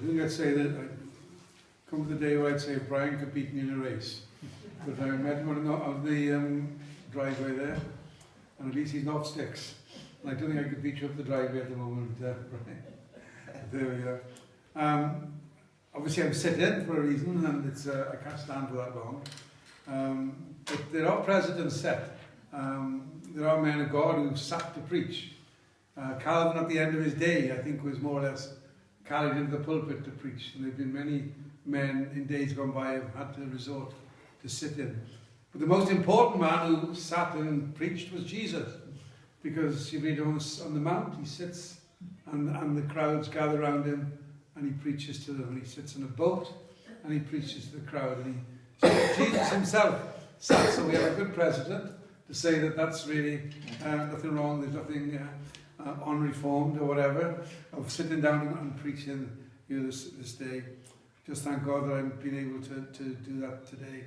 I think I'd say that I'd come to the day where I'd say Brian could beat me in a race. But I met him on the driveway there, and at least he's not sticks. And I don't think I could beat you up the driveway at the moment, Brian. There we are. Obviously I'm sitting for a reason, and it's I can't stand for that long. But there are precedents set. There are men of God who sat to preach. Calvin at the end of his day, I think, was more or less carried into the pulpit to preach. And there have been many men in days gone by who have had to resort to sit in. But the most important man who sat and preached was Jesus. Because you read on the mount, he sits and the crowds gather around him and he preaches to them. And he sits in a boat and he preaches to the crowd. And Jesus himself sat, so we have a good precedent to say that that's really nothing wrong, there's nothing unreformed or whatever, of sitting down and preaching here this day. Just thank God that I've been able to do that today.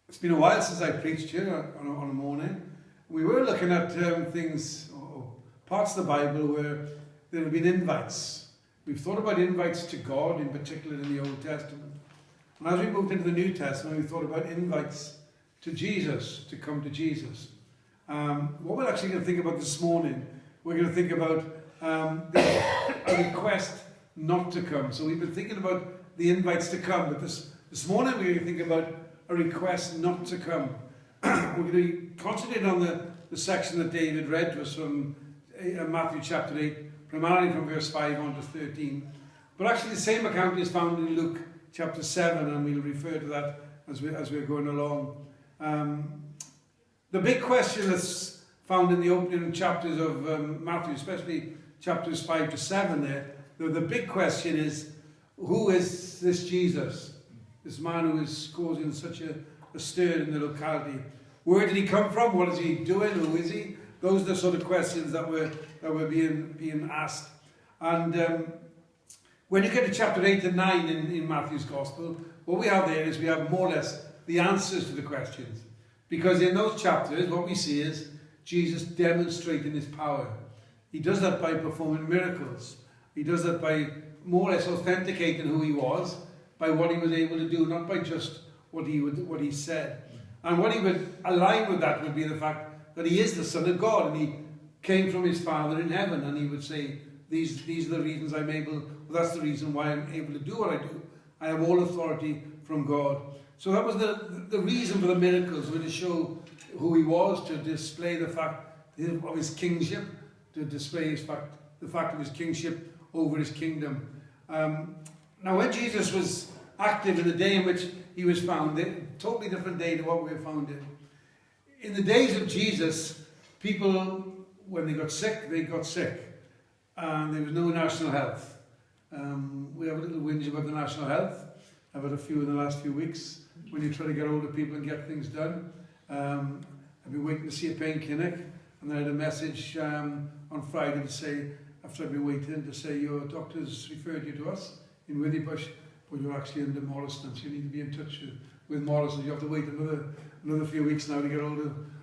It's been a while since I preached here on a morning. We were looking at things, or parts of the Bible where there have been invites. We've thought about invites to God, in particular in the Old Testament. And as we moved into the New Testament, we thought about invites to Jesus, to come to Jesus. What we're actually going to think about this morning, we're going to think about a request not to come. So we've been thinking about the invites to come, but this morning we're going to think about a request not to come. We're going to be concentrating on the section that David read to us from Matthew chapter 8, primarily from verse 5 on to 13. But actually the same account is found in Luke chapter 7, and we'll refer to that as we're going along. The big question that's found in the opening chapters of Matthew, especially chapters 5 to 7 there, the big question is, who is this Jesus? This man who is causing such a stir in the locality. Where did he come from? What is he doing? Who is he? Those are the sort of questions that were being asked. And when you get to chapter 8 and 9 in Matthew's Gospel, what we have there is we have more or less the answers to the questions. Because in those chapters, what we see is Jesus demonstrating his power. He does that by performing miracles. He does that by more or less authenticating who he was, by what he was able to do, not by just what he said. And what he would align with that would be the fact that he is the Son of God, and he came from his Father in heaven, and he would say, these are the reasons I'm able, well, that's the reason why I'm able to do what I do. I have all authority from God. So that was the reason for the miracles, were to show who he was, to display the fact of his kingship, to display the fact of his kingship over his kingdom. Now when Jesus was active in the day in which he was found, a totally different day to what we're found in. In the days of Jesus, people, when they got sick, they got sick. And there was no national health. We have a little whinge about the national health. I've had a few in the last few weeks when you try to get older people and get things done. I've been waiting to see a pain clinic, and I had a message on Friday to say, after I've been waiting, to say your doctor's referred you to us in Withybush, but you're actually under Morriston, so you need to be in touch with Morriston. You have to wait another few weeks now to get hold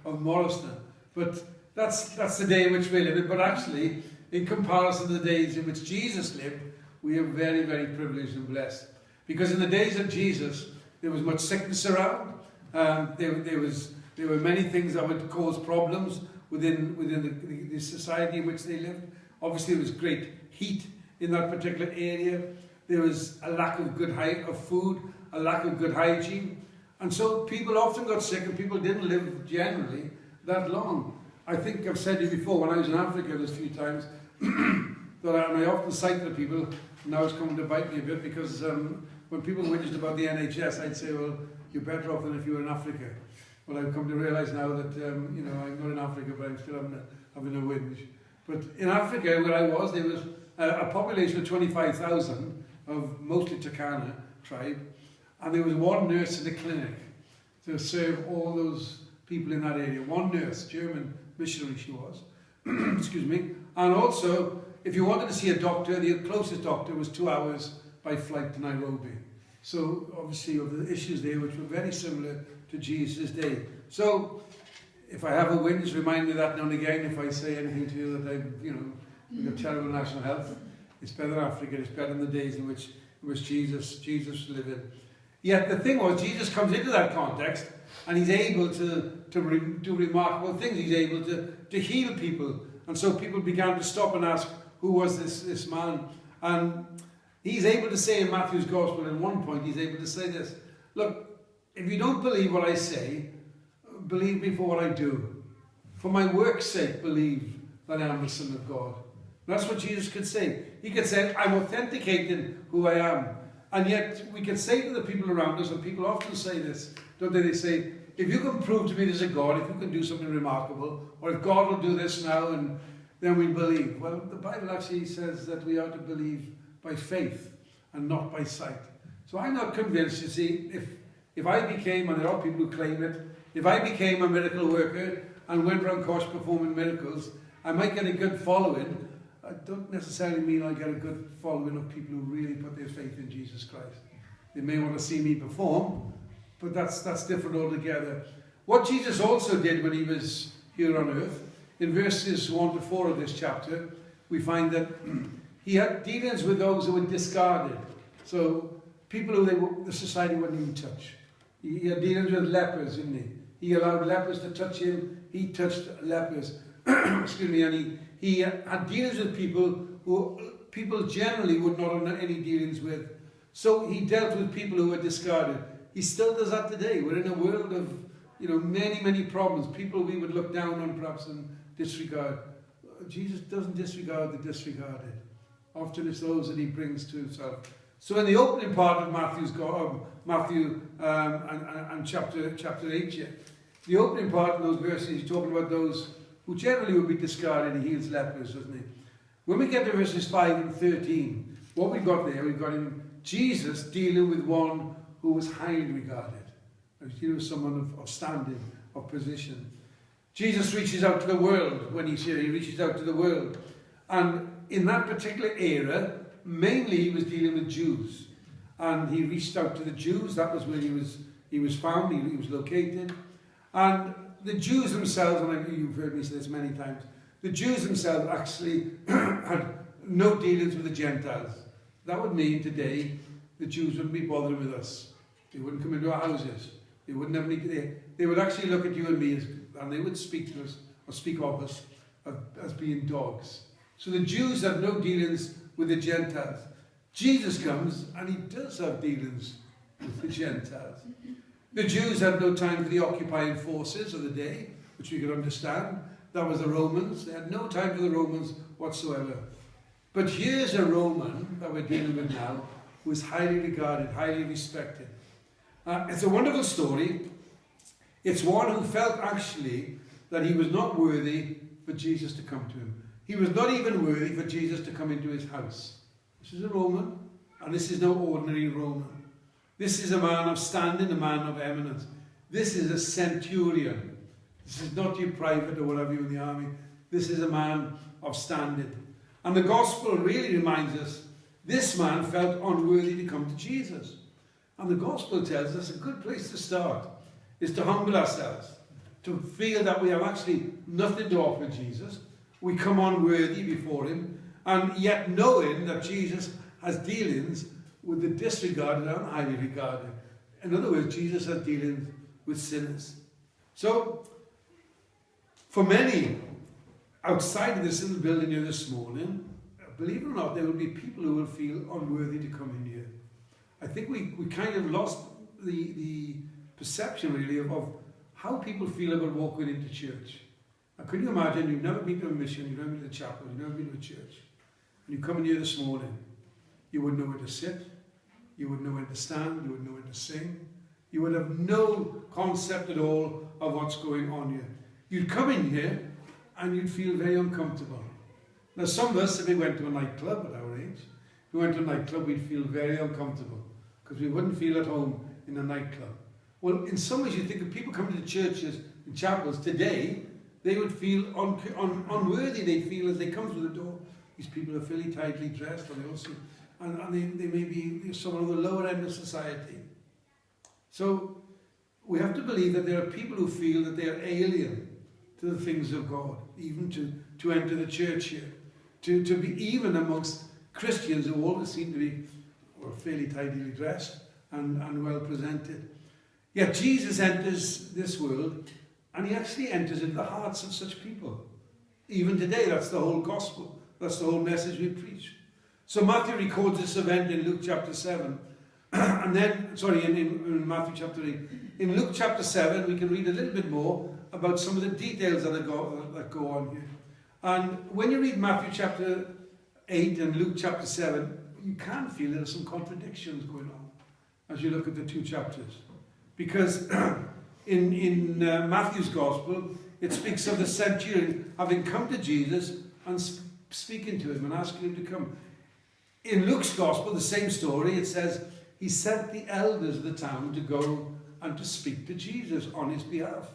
of Morriston. But that's the day in which we live in. But actually, in comparison to the days in which Jesus lived, we are very, very privileged and blessed. Because in the days of Jesus, there was much sickness around. There were many things that would cause problems within the society in which they lived. Obviously, there was great heat in that particular area. There was a lack of of food, a lack of good hygiene. And so people often got sick, and people didn't live generally that long. I think I've said to you before, when I was in Africa this few times, and I often cite to people, now it's coming to bite me a bit, because when people whinged about the NHS, I'd say, well, you're better off than if you were in Africa. Well, I've come to realise now that, I'm not in Africa, but I'm still having a whinge. But in Africa, where I was, there was a population of 25,000 of mostly Turkana tribe, and there was one nurse in the clinic to serve all those people in that area. One nurse, German missionary she was, excuse me. And also, if you wanted to see a doctor, the closest doctor was 2 hours by flight to Nairobi. So obviously, of the issues there, which were very similar to Jesus' day. So if I have a whinge, remind me that now and again. If I say anything to you that we've got terrible national health, It's better than Africa. It's better than the days in which Jesus was living. Yet the thing was, Jesus comes into that context and he's able to do remarkable things. He's able to heal people. And so people began to stop and ask, who was this man? And he's able to say in Matthew's Gospel, at one point, he's able to say this: look, if you don't believe what I say, believe me for what I do. For my work's sake, believe that I am the Son of God. And that's what Jesus could say. He could say, I'm authenticating who I am. And yet we can say to the people around us, and people often say this, don't they? They say, if you can prove to me there's a God, if you can do something remarkable, or if God will do this now, and then we believe. Well, the Bible actually says that we are to believe by faith and not by sight. So I'm not convinced, you see, if I became, and there are people who claim it, if I became a miracle worker and went around course performing miracles, I might get a good following. I don't necessarily mean I get a good following of people who really put their faith in Jesus Christ. They may want to see me perform, but that's different altogether. What Jesus also did when he was here on earth, in verses 1 to 4 of this chapter, we find that he had dealings with those who were discarded. So people who the society wouldn't even touch. He had dealings with lepers, didn't he? He allowed lepers to touch him. He touched lepers. Excuse me. And he had dealings with people who people generally would not have any dealings with. So he dealt with people who were discarded. He still does that today. We're in a world of, many, many problems. People we would look down on perhaps and disregard. Jesus doesn't disregard the disregarded. Often it's those that he brings to himself. So in the opening part of Matthew and chapter 8 here, the opening part of those verses, he's talking about those who generally would be discarded. He heals lepers, doesn't he? When we get to verses 5 and 13, what we've got there, we've got Jesus dealing with one who was highly regarded. He's dealing with someone of standing, of position. Jesus reaches out to the world when he's here. He reaches out to the world. And in that particular era, mainly he was dealing with Jews. And he reached out to the Jews. That was where he was found, he was located. And the Jews themselves, and you've heard me say this many times, the Jews themselves actually had no dealings with the Gentiles. That would mean today the Jews wouldn't be bothering with us. They wouldn't come into our houses. They wouldn't have any. They would actually look at you and me and they would speak to us or speak of us as being dogs. So the Jews have no dealings with the Gentiles. Jesus comes and he does have dealings with the Gentiles. The Jews had no time for the occupying forces of the day, which we could understand. That was the Romans. They had no time for the Romans whatsoever. But here's a Roman that we're dealing with now who is highly regarded, highly respected. It's a wonderful story. It's one who felt actually that he was not worthy for Jesus to come to him. He was not even worthy for Jesus to come into his house. This is a Roman, and this is no ordinary Roman. This is a man of standing, a man of eminence. This is a centurion. This is not your private or whatever you in the army. This is a man of standing. And the gospel really reminds us, this man felt unworthy to come to Jesus. And the gospel tells us a good place to start is to humble ourselves, to feel that we have actually nothing to offer Jesus. We come unworthy before him, and yet knowing that Jesus has dealings with the disregarded and highly regarded. In other words, Jesus has dealings with sinners. So, for many outside of this little building here this morning, believe it or not, there will be people who will feel unworthy to come in here. I think we kind of lost the perception really of how people feel about walking into church. Now, can you imagine you've never been to a mission, you've never been to a chapel, you've never been to a church, and you come in here this morning, you wouldn't know where to sit, you wouldn't know where to stand, you wouldn't know where to sing, you would have no concept at all of what's going on here. You'd come in here and you'd feel very uncomfortable. Now some of us, if we went to a nightclub at our age, if we went to a nightclub, we'd feel very uncomfortable because we wouldn't feel at home in a nightclub. Well, in some ways you think of people coming to churches and chapels today, they would feel unworthy. They feel as they come through the door, these people are fairly tightly dressed, and they also, and they may be someone on the lower end of society. So we have to believe that there are people who feel that they are alien to the things of God, even to enter the church here, to be even amongst Christians who always seem to be fairly tidily dressed and well presented. Yet Jesus enters this world, and he actually enters into the hearts of such people. Even today, that's the whole gospel. That's the whole message we preach. So Matthew records this event in Luke chapter 7. And then, in Matthew chapter 8. In Luke chapter 7, we can read a little bit more about some of the details that go on here. And when you read Matthew chapter 8 and Luke chapter 7, you can feel there are some contradictions going on as you look at the two chapters. Because in Matthew's gospel, it speaks of the centurion having come to Jesus and speaking to him and asking him to come. In Luke's gospel, the same story, it says he sent the elders of the town to go and to speak to Jesus on his behalf.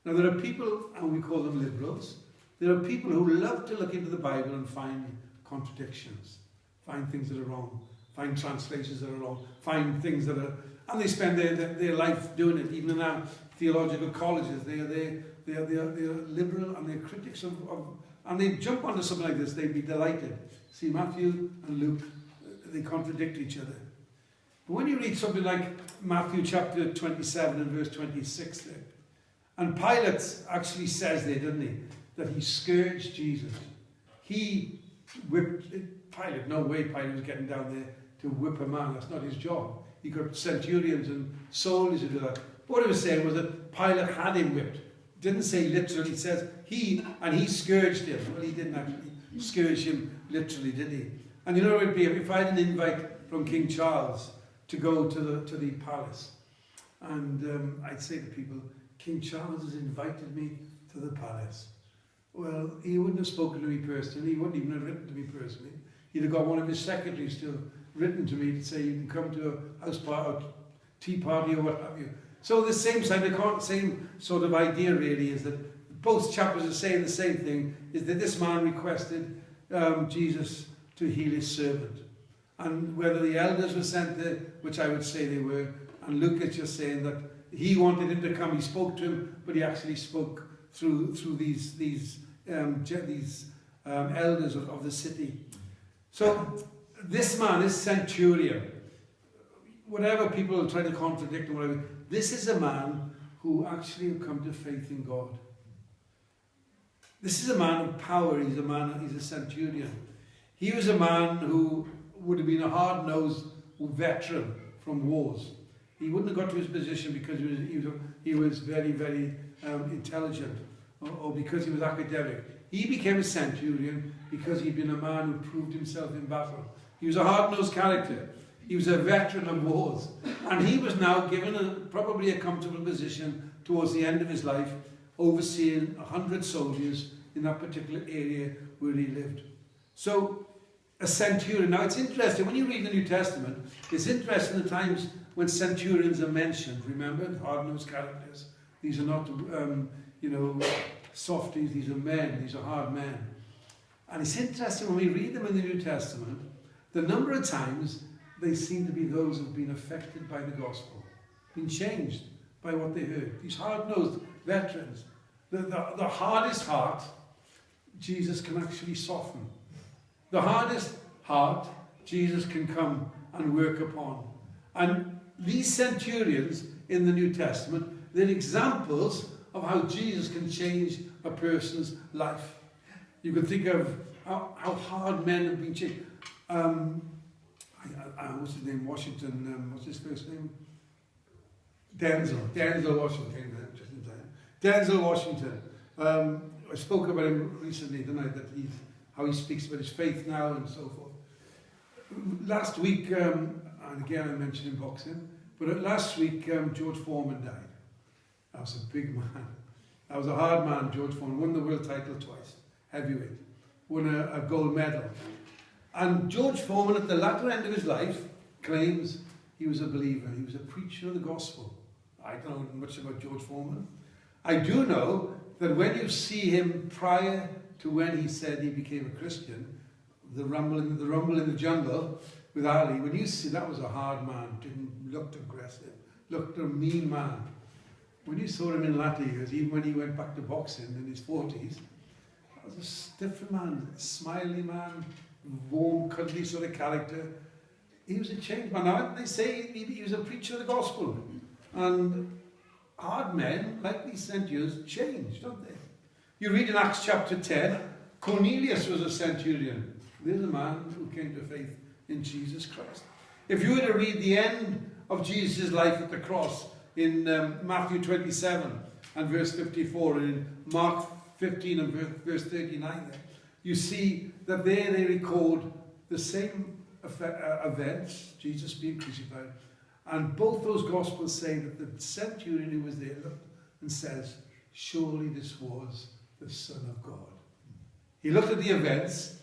Now there are people, and we call them liberals, there are people who love to look into the Bible and find contradictions, find things that are wrong, find translations that are wrong, find things that are, and they spend their life doing it. Even in our theological colleges, they are liberal and they're critics of, and they jump onto something like this, they'd be delighted. See, Matthew and Luke, they contradict each other. But when you read something like Matthew chapter 27 and verse 26 there, and Pilate actually says there, doesn't he, that he scourged Jesus. He whipped Pilate. No way Pilate was getting down there to whip a man. That's not his job. He got centurions and soldiers to do that. But what he was saying was that Pilate had him whipped. Didn't say literally. It says he scourged him. Well, he didn't actually scourge him literally, did he? And you know what it would be if I had an invite from King Charles to go to the palace, and I'd say to people, King Charles has invited me to the palace. Well, he wouldn't have spoken to me personally. He wouldn't even have written to me personally. He'd have got one of his secretaries to have written to me to say you can come to a house party, tea party, or what have you. So the same sort of idea really is that both chapters are saying the same thing, is that this man requested Jesus to heal his servant. And whether the elders were sent there, which I would say they were, and Luke is just saying that he wanted him to come, he spoke to him, but he actually spoke through these elders of the city. So this man, this centurion, whatever people try to contradict or whatever, this is a man who actually have come to faith in God. This is a man of power. He's a centurion. He was a man who would have been a hard-nosed veteran from wars. He wouldn't have got to his position because he was very, very intelligent, or because he was academic. He became a centurion because he'd been a man who proved himself in battle. He was a hard-nosed character. He was a veteran of wars. And he was now given probably a comfortable position towards the end of his life, overseeing 100 soldiers in that particular area where he lived. So, a centurion. Now, it's interesting, when you read the New Testament, it's interesting the times when centurions are mentioned. Remember, hard-nosed characters. These are not, softies. These are men. These are hard men. And it's interesting when we read them in the New Testament, the number of times they seem to be those who've been affected by the gospel, been changed by what they heard. These hard-nosed veterans. The hardest heart, Jesus can actually soften. The hardest heart, Jesus can come and work upon. And these centurions in the New Testament, they're examples of how Jesus can change a person's life. You can think of how hard men have been changed. What's his name? Washington. What's his first name? Denzel Washington. Just in time. Denzel Washington. I spoke about him recently, didn't I? That how he speaks about his faith now and so forth. Last week, and again I mentioned in boxing, but last week George Foreman died. That was a big man. That was a hard man, George Foreman. Won the world title twice, heavyweight. Won a gold medal. And George Foreman, at the latter end of his life, claims he was a believer. He was a preacher of the gospel. I don't know much about George Foreman. I do know that when you see him prior to when he said he became a Christian, the rumble in the jungle with Ali, when you see that was a hard man, looked aggressive, looked a mean man. When you saw him in latter years, even when he went back to boxing in his 40s, that was a stiff man, a smiley man, warm, cuddly sort of character. He was a changed man. Now, they say he was a preacher of the gospel. And hard men, like these centurions, change, don't they? You read in Acts chapter 10, Cornelius was a centurion. There's a man who came to faith in Jesus Christ. If you were to read the end of Jesus' life at the cross in Matthew 27 and verse 54, and in Mark 15 and verse 39, you see that there they record the same events, Jesus being crucified, and both those gospels say that the centurion who was there looked and says, surely this was the Son of God. He looked at the events,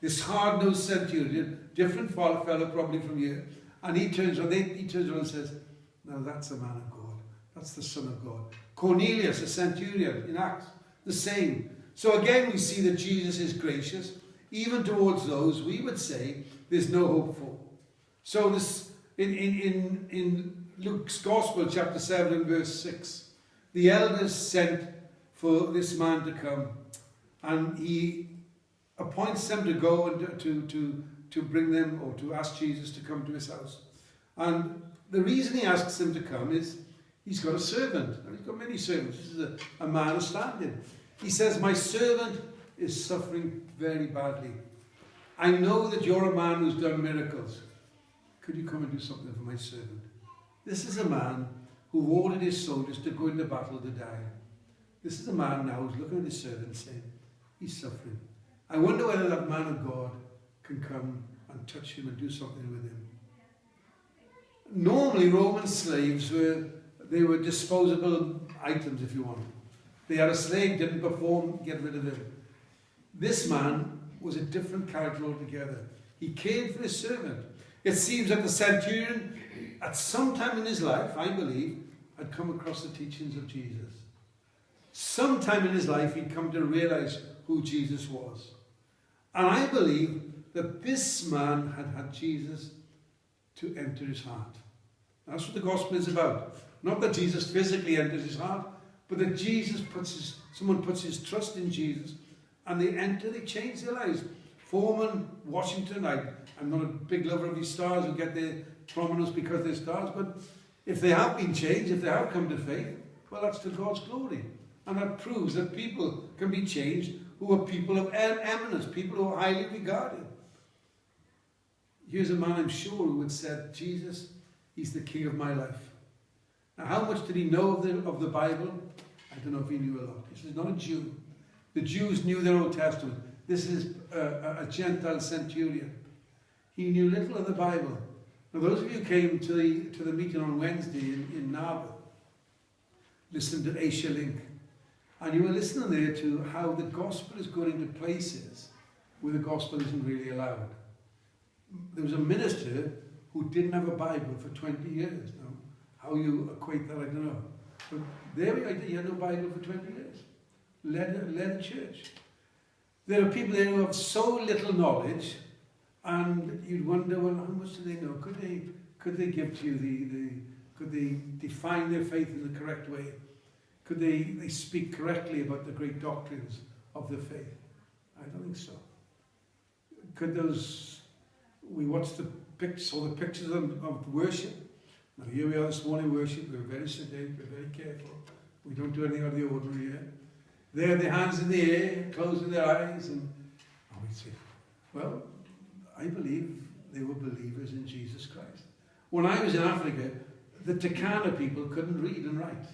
this hard-nosed centurion, different fellow probably from here, and he turns around and says, no, that's a man of God. That's the Son of God. Cornelius, a centurion in Acts, the same. So again we see that Jesus is gracious, even towards those we would say there's no hope for. So this in Luke's Gospel, chapter 7 and verse 6, the elders sent for this man to come, and he appoints them to go and to bring them, or to ask Jesus to come to his house. And the reason he asks them to come is he's got a servant. And he's got many servants. This is a man of standing. He says, my servant is suffering very badly. I know that you're a man who's done miracles. Could you come and do something for my servant? This is a man who ordered his soldiers to go into battle to die. This is a man now who's looking at his servant saying, he's suffering. I wonder whether that man of God can come and touch him and do something with him. Normally, Roman slaves were disposable items, if you want. They had a slave, didn't perform, get rid of him. This man was a different character altogether. He cared for his servant. It seems that the centurion, at some time in his life, I believe, had come across the teachings of Jesus. Sometime in his life, he'd come to realize who Jesus was. And I believe that this man had had Jesus to enter his heart. That's what the gospel is about. Not that Jesus physically enters his heart, but that someone puts his trust in Jesus, and they change their lives. Foreman, Washington, I'm not a big lover of these stars who get their prominence because they're stars, but if they have been changed, if they have come to faith, well, that's to God's glory. And that proves that people can be changed who are people of eminence, people who are highly regarded. Here's a man, I'm sure, who had said, Jesus, he's the king of my life. Now, how much did he know of the Bible? I don't know if he knew a lot. This is not a Jew. The Jews knew their Old Testament. This is a Gentile centurion. He knew little of the Bible. Now, those of you who came to the meeting on Wednesday in Narberth, listened to Asia Link, and you were listening there to how the gospel is going into places where the gospel isn't really allowed. There was a minister who didn't have a Bible for 20 years. Now, how you equate that, I don't know. But there we are, he had no Bible for 20 years. Led a church. There are people there who have so little knowledge, and you'd wonder, well, how much do they know? Could they give to you could they define their faith in the correct way? Could they speak correctly about the great doctrines of the faith? I don't think so. We watched the pictures of worship. Now here we are this morning worship, we're very sedate, we're very careful. We don't do anything out of the ordinary here. They have their hands in the air, closing their eyes, and we say, well, I believe they were believers in Jesus Christ. When I was in Africa, the Turkana people couldn't read and write.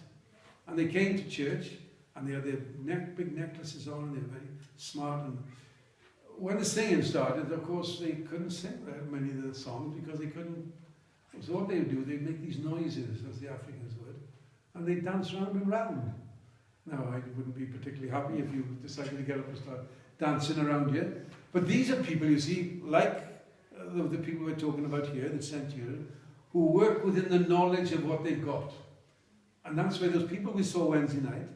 And they came to church, and they had their big necklaces on, and they were very smart. And when the singing started, of course, they couldn't sing many of the songs because they couldn't. So what they would do, they'd make these noises, as the Africans would, and they'd dance round and round. Now, I wouldn't be particularly happy if you decided to get up and start dancing around here. But these are people, you see, like the people we're talking about here, the centurion, who work within the knowledge of what they've got. And that's where those people we saw Wednesday night,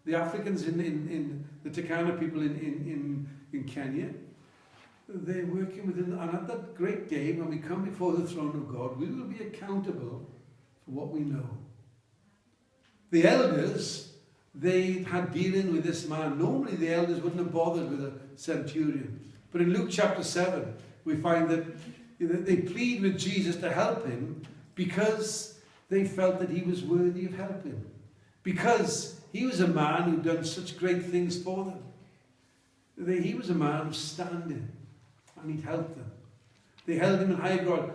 the Africans in the Turkana people in Kenya, they're working within, and at that great day, when we come before the throne of God, we will be accountable for what we know. The elders, they had dealing with this man. Normally the elders wouldn't have bothered with a centurion. But in Luke chapter 7, we find that they plead with Jesus to help him because they felt that he was worthy of helping. Because he was a man who'd done such great things for them. He was a man of standing, and he'd helped them. They held him in high regard.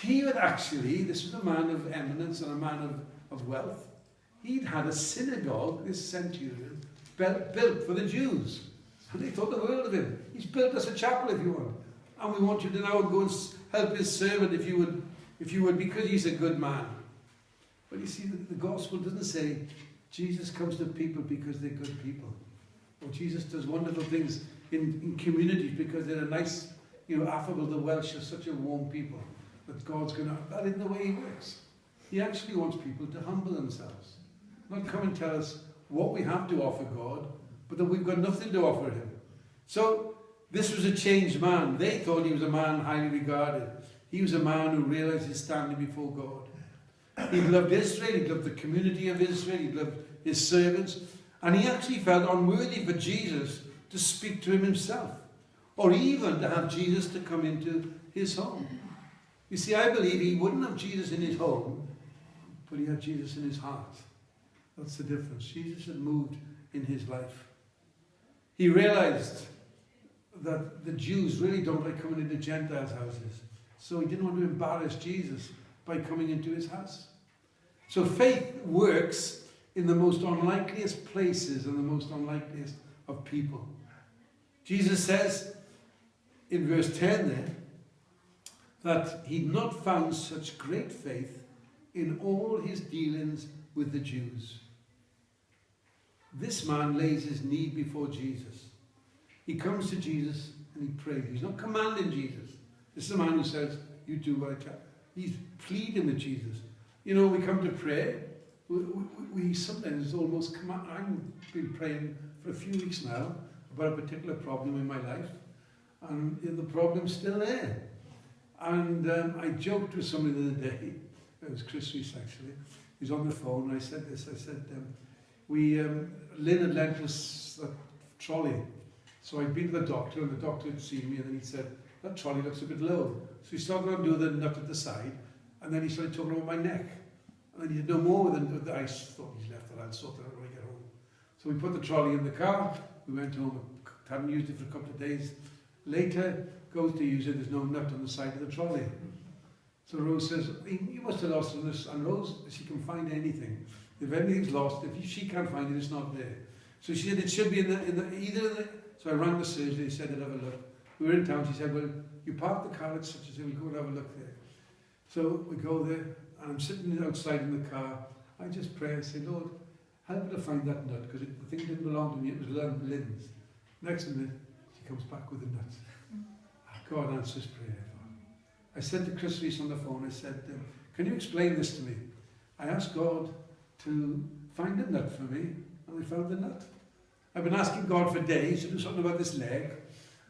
He had actually, this was a man of eminence and a man of wealth. He'd had a synagogue, this centurion, built for the Jews. And they thought the world of him. He's built us a chapel, if you want. And we want you to now go and help his servant if you would, because he's a good man. But you see, the gospel doesn't say Jesus comes to people because they're good people. Or Jesus does wonderful things in communities because they're a nice, affable. The Welsh are such a warm people that God's going to... That isn't the way he works. He actually wants people to humble themselves. Not come and tell us what we have to offer God, but that we've got nothing to offer him. So, this was a changed man. They thought he was a man highly regarded. He was a man who realized his standing before God. He loved Israel, he loved the community of Israel, he loved his servants, and he actually felt unworthy for Jesus to speak to him himself, or even to have Jesus to come into his home. You see, I believe he wouldn't have Jesus in his home, but he had Jesus in his heart. That's the difference. Jesus had moved in his life. He realized that the Jews really don't like coming into Gentiles' houses. So he didn't want to embarrass Jesus by coming into his house. So faith works in the most unlikeliest places and the most unlikeliest of people. Jesus says in verse 10 there that he'd not found such great faith in all his dealings with the Jews. This man lays his need before Jesus. He comes to Jesus and he prays. He's not commanding Jesus. This is a man who says, you do what I can. He's pleading with Jesus. We come to pray. We sometimes almost command. I've been praying for a few weeks now about a particular problem in my life. And the problem's still there. And I joked with somebody the other day. It was Chris Reese, actually. He's on the phone, and I said this. I said, Lynn had lent us a trolley. So I'd been to the doctor, and the doctor had seen me, and then he said, that trolley looks a bit low. So he started to do the nut at the side, and then he started talking about my neck. And then he did no more with the I thought he's left it, I'd sort it out when I get home. So we put the trolley in the car, we went home, hadn't used it for a couple of days. Later, goes to use it, there's no nut on the side of the trolley. So Rose says, you must have lost this. And Rose, she can find anything. If anything's lost, if she can't find it, it's not there. So she said, it should be So I rang the surgeon, they said, I'd have a look. We were in town, she said, well, you park the car at such and such, we'll go and have a look there. So we go there, and I'm sitting outside in the car. I just pray and say, Lord, help me to find that nut, because the thing didn't belong to me, it was Lynn's. Next minute, she comes back with the nut. God answers prayer. I said to Chris Reese on the phone, I said, can you explain this to me? I asked God to find a nut for me, and I found the nut. I've been asking God for days to do something about this leg,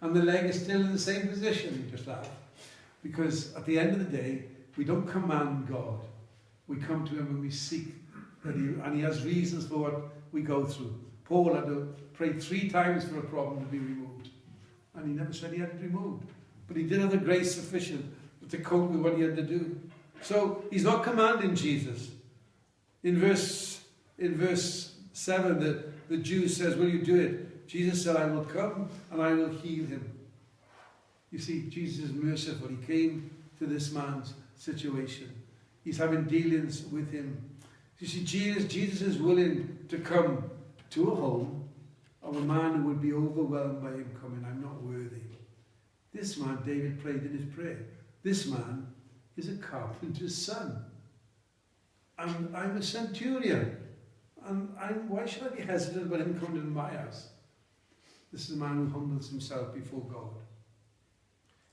and the leg is still in the same position, just laugh. Because at the end of the day, we don't command God. We come to him and we seek that and he has reasons for what we go through. Paul had to pray 3 times for a problem to be removed. And he never said he had it removed. But he did have the grace sufficient to cope with what he had to do. So he's not commanding Jesus. In verse 7, the Jew says, will you do it? Jesus said, I will come and I will heal him. You see, Jesus is merciful. He came to this man's situation. He's having dealings with him. You see, Jesus is willing to come to a home of a man who would be overwhelmed by him coming. I'm not worthy. This man, David prayed in his prayer. This man is a carpenter's son. And I'm a centurion. And why should I be hesitant about him coming to my house? This is a man who humbles himself before God.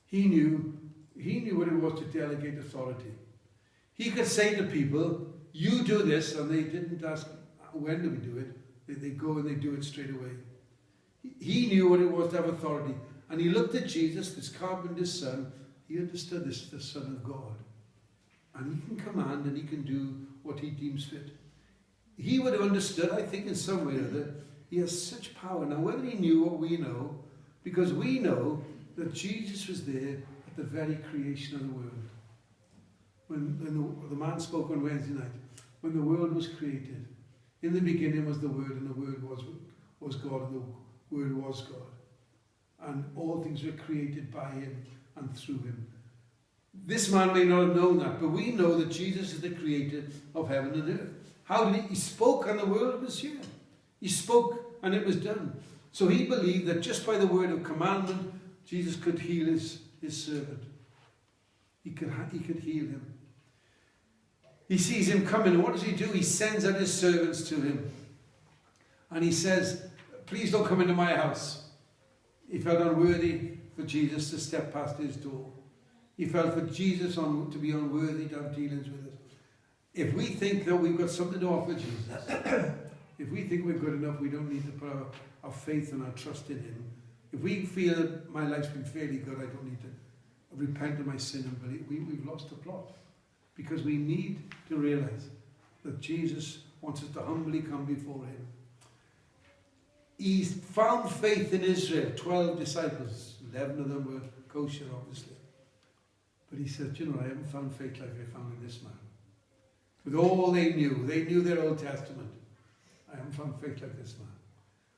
He knew what it was to delegate authority. He could say to people, you do this, and they didn't ask, when do we do it? They go and they do it straight away. He knew what it was to have authority. And he looked at Jesus, this carpenter's son. He understood this is the Son of God. And he can command and he can do what he deems fit. He would have understood, I think, in some way or other, he has such power. Now, whether he knew what we know, because we know that Jesus was there at the very creation of the world. When the man spoke on Wednesday night, when the world was created, in the beginning was the Word, and the Word was God, and the Word was God. And all things were created by him and through him. This man may not have known that, but we know that Jesus is the creator of heaven and earth. How did he spoke and the world was here. He spoke and it was done. So he believed that just by the word of commandment, Jesus could heal his servant. He could heal him. He sees him coming, and what does he do? He sends out his servants to him. And he says, please don't come into my house. He felt unworthy for Jesus to step past his door. He felt for Jesus to be unworthy to have dealings with us. If we think that we've got something to offer Jesus, if we think we're good enough, we don't need to put our faith and our trust in him. If we feel that my life's been fairly good, I don't need to repent of my sin and believe, we've lost the plot. Because we need to realize that Jesus wants us to humbly come before him. He found faith in Israel, 12 disciples, 11 of them were kosher, obviously. But he said, you know, I haven't found faith like I found in this man. With all they knew their Old Testament. I haven't found faith like this man.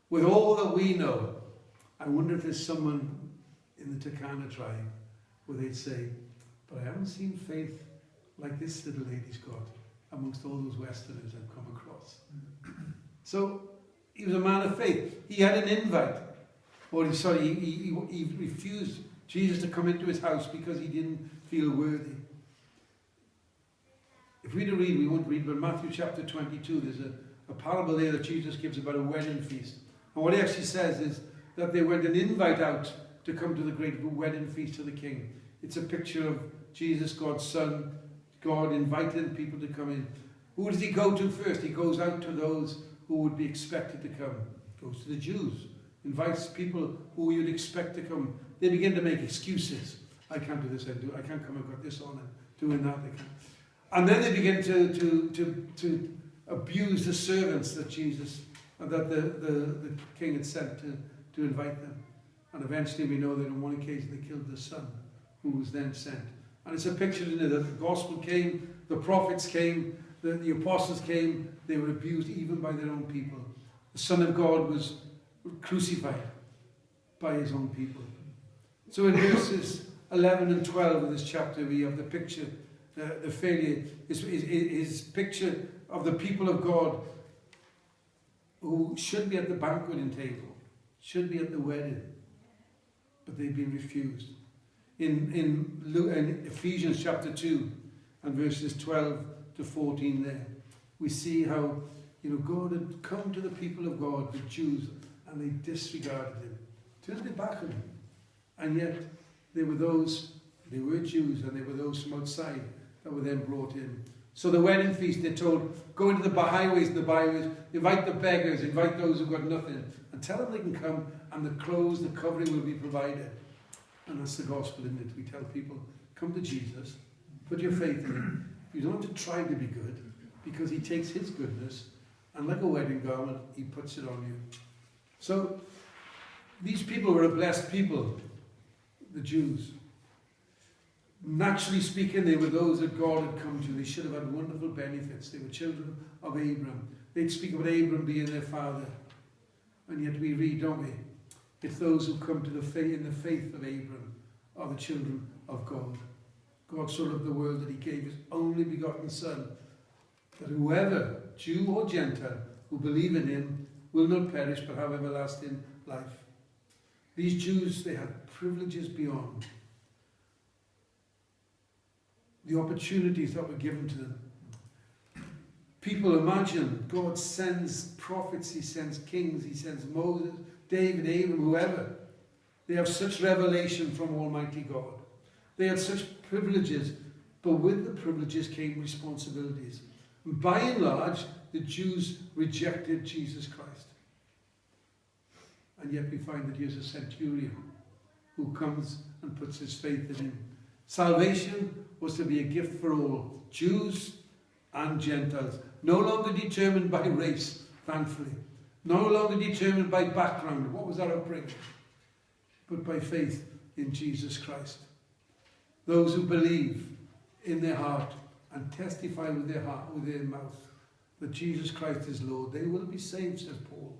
With all that we know, I wonder if there's someone in the Turkana tribe where they'd say, but I haven't seen faith like this little lady's got amongst all those Westerners I've come across. So he was a man of faith. He had an invite. Or he refused Jesus to come into his house because he didn't feel worthy. If we'd read, we won't read, but Matthew chapter 22, there's a parable there that Jesus gives about a wedding feast. And what he actually says is that they went an invite out to come to the great wedding feast of the King. It's a picture of Jesus, God's Son, God inviting people to come in. Who does he go to first? He goes out to those who would be expected to come. Goes to the Jews. Invites people who you'd expect to come. They begin to make excuses. I can't do this, I can't come, I've got this on, and doing that. And then they begin to abuse the servants that Jesus, that the king had sent to invite them. And eventually we know that on one occasion they killed the son who was then sent. And it's a picture in there that the gospel came, the prophets came, the apostles came, they were abused even by their own people. The Son of God was crucified by his own people. So in verses 11 and 12 of this chapter we have the picture, the failure, is picture of the people of God who should be at the banqueting table, should be at the wedding, but they've been refused. In Ephesians chapter 2 and verses 12 to 14 there, we see how God had come to the people of God, the Jews, and they disregarded him, turned their back on him. And yet they were Jews, and they were those from outside that were then brought in. So the wedding feast, they're told, go into the highways and the byways, invite the beggars, invite those who've got nothing, and tell them they can come, and the clothes, the covering will be provided. And that's the gospel, isn't it? We tell people, come to Jesus, put your faith in him. You don't have to try to be good, because he takes his goodness, and like a wedding garment, he puts it on you. So, these people were a blessed people, the Jews. Naturally speaking, they were those that God had come to. They should have had wonderful benefits. They were children of Abraham. They'd speak about Abraham being their father. And yet we read, don't we? It's those who come to the faith in the faith of Abraham are the children of God. God so loved the world that he gave his only begotten Son, that whoever, Jew or Gentile, who believe in him will not perish but have everlasting life. These Jews, they had privileges beyond the opportunities that were given to them. People imagine God sends prophets, he sends kings, he sends Moses, David, Abraham, whoever. They have such revelation from Almighty God. They had such privileges, but with the privileges came responsibilities. And by and large, the Jews rejected Jesus Christ. And yet we find that here's a centurion who comes and puts his faith in him. Salvation was to be a gift for all, Jews and Gentiles. No longer determined by race, thankfully. No longer determined by background. What was our upbringing? But by faith in Jesus Christ. Those who believe in their heart and testify with their heart, with their mouth, that Jesus Christ is Lord, they will be saved, says Paul.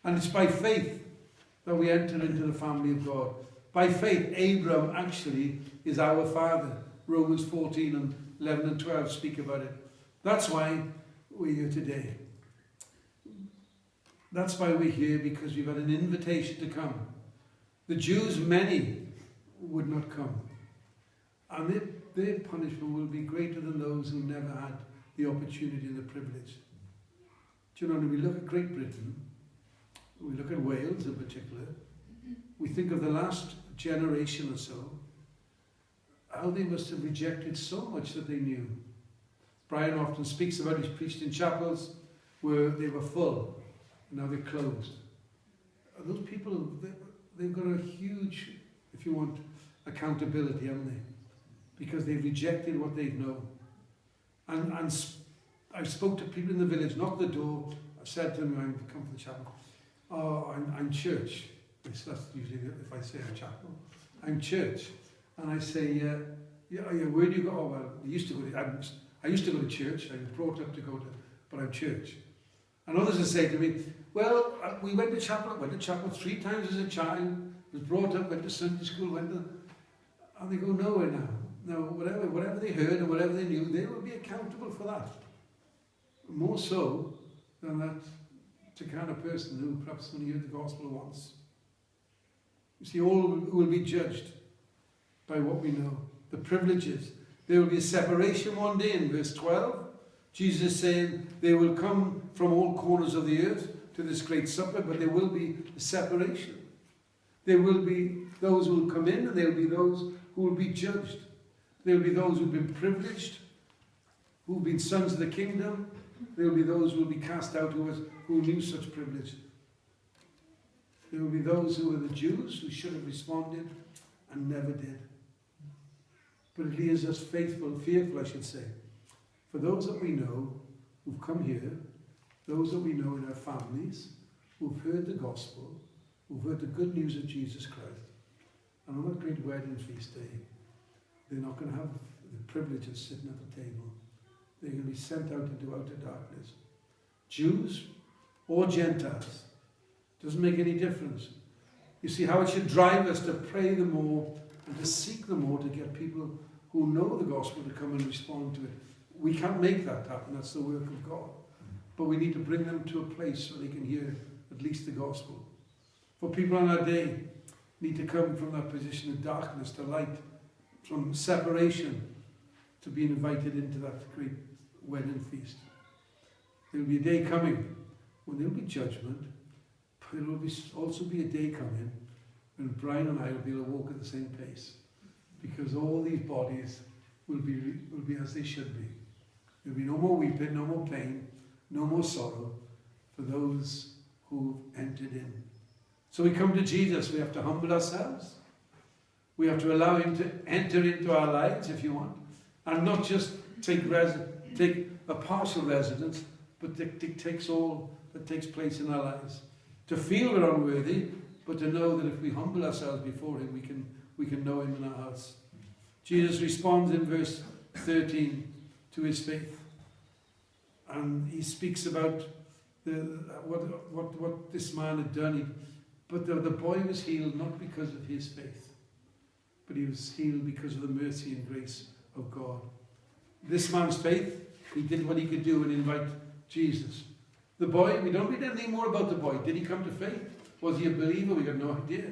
And it's by faith that we enter into the family of God. By faith, Abraham actually is our father. Romans 14 and 11 and 12 speak about it. That's why we're here today. That's why we're here, because we've had an invitation to come. The Jews, many, would not come. And their punishment will be greater than those who never had the opportunity and the privilege. Do you know, when we look at Great Britain, we look at Wales in particular, we think of the last generation or so, how they must have rejected so much that they knew. Brian often speaks about, he's preached in chapels where they were full, and now they're closed. Those people, they've got a huge, if you want, accountability, haven't they? Because they've rejected what they know. And I spoke to people in the village, knocked the door, I said to them, I've come for the chapel. Oh, I'm church. That's usually if I say I'm chapel. I'm church. And I say, where do you go? Oh, well, I used to go to church. I was brought up to go to, but I'm church. And others will say to me, well, we went to chapel 3 times as a child, was brought up, went to Sunday school, and they go nowhere now. No, whatever they heard and whatever they knew, they will be accountable for that. More so than that to kind of person who perhaps only heard the gospel once. You see, all will be judged by what we know. The privileges. There will be a separation one day in verse 12. Jesus is saying they will come from all corners of the earth to this great supper, but there will be a separation. There will be those who will come in, and there will be those who will be judged. There will be those who have been privileged, who have been sons of the kingdom. There will be those who will be cast out who knew such privilege. There will be those who were the Jews who should have responded and never did. But it leaves us fearful, I should say. For those that we know who've come here, those that we know in our families, who've heard the gospel, who've heard the good news of Jesus Christ, and on that great wedding feast day, they're not going to have the privilege of sitting at the table. They're going to be sent out into outer darkness. Jews or Gentiles. Doesn't make any difference. You see how it should drive us to pray the more and to seek the more to get people who know the gospel to come and respond to it. We can't make that happen. That's the work of God. But we need to bring them to a place where they can hear at least the gospel. For people on our day need to come from that position of darkness to light, from separation to being invited into that great wedding feast. There will be a day coming when there will be judgment, but there will also be a day coming when Brian and I will be able to walk at the same pace, because all these bodies will be as they should be. There will be no more weeping, no more pain, no more sorrow for those who entered in. So we come to Jesus, we have to humble ourselves. We have to allow him to enter into our lives, if you want, and not just take a partial residence, but dictates all that takes place in our lives. To feel we're unworthy, but to know that if we humble ourselves before him, we can know him in our hearts. Jesus responds in verse 13 to his faith, and he speaks about what this man had done. But the boy was healed not because of his faith, but he was healed because of the mercy and grace of God. This man's faith, he did what he could do and invite Jesus. The boy, we don't read anything more about the boy. Did he come to faith? Was he a believer? We got no idea.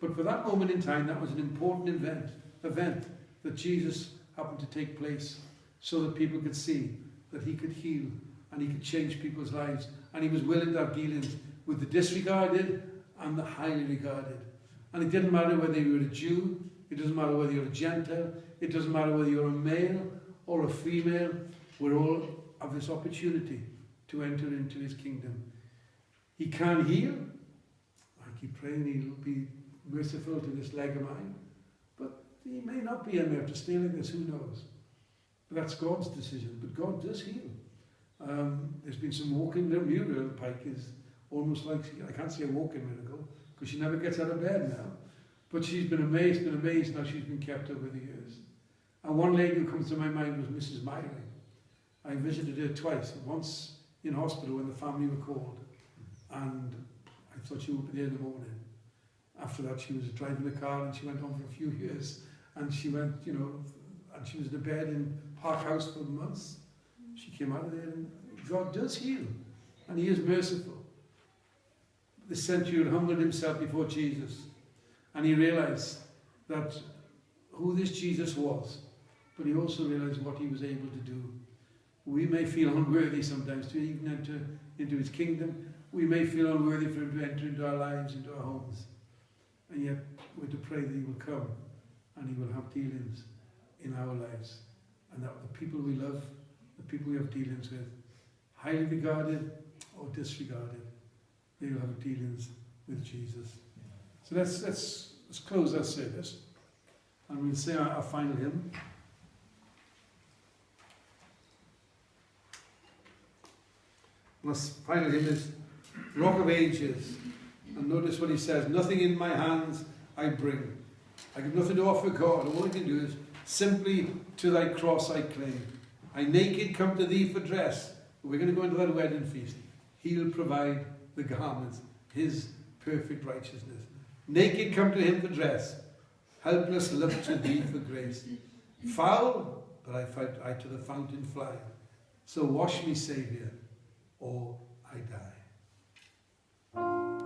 But for that moment in time, that was an important event that Jesus happened to take place so that people could see that he could heal and he could change people's lives. And he was willing to have dealings with the disregarded and the highly regarded. And it didn't matter whether you were a Jew, it doesn't matter whether you're a Gentile, it doesn't matter whether you're a male or a female, we all have this opportunity to enter into his kingdom. He can heal. I keep praying he'll be merciful to this leg of mine, but he may not be, and we have to stay like this, who knows? But that's God's decision, but God does heal. There's been some walking. Muriel Pike is almost like, I can't say a walking miracle, because she never gets out of bed now. But she's been amazed how she's been kept over the years. And one lady who comes to my mind was Mrs. Miley. I visited her twice, once in hospital when the family were called, and I thought she would be there in the morning. After that, she was driving the car, and she went on for a few years, and she went, and she was in a bed in Park House for months. She came out of there, and God does heal, and He is merciful. The centurion humbled himself before Jesus, and he realized that who this Jesus was, but he also realized what He was able to do. We may feel unworthy sometimes to even enter into His kingdom. We may feel unworthy for Him to enter into our lives, into our homes. And yet we're to pray that He will come and He will have dealings in our lives. And that the people we love, the people we have dealings with, highly regarded or disregarded, they will have dealings with Jesus. So let's close our service. And we'll say our final hymn. And our final hymn is Rock of Ages. And notice what he says, nothing in my hands I bring. I have nothing to offer God. All I can do is simply to thy cross I cling. I naked come to thee for dress. We're going to go into that wedding feast. He'll provide the garments, His perfect righteousness. Naked come to Him for dress. Helpless look to thee for grace. Foul, but I to the fountain fly. So wash me, Saviour, or I die.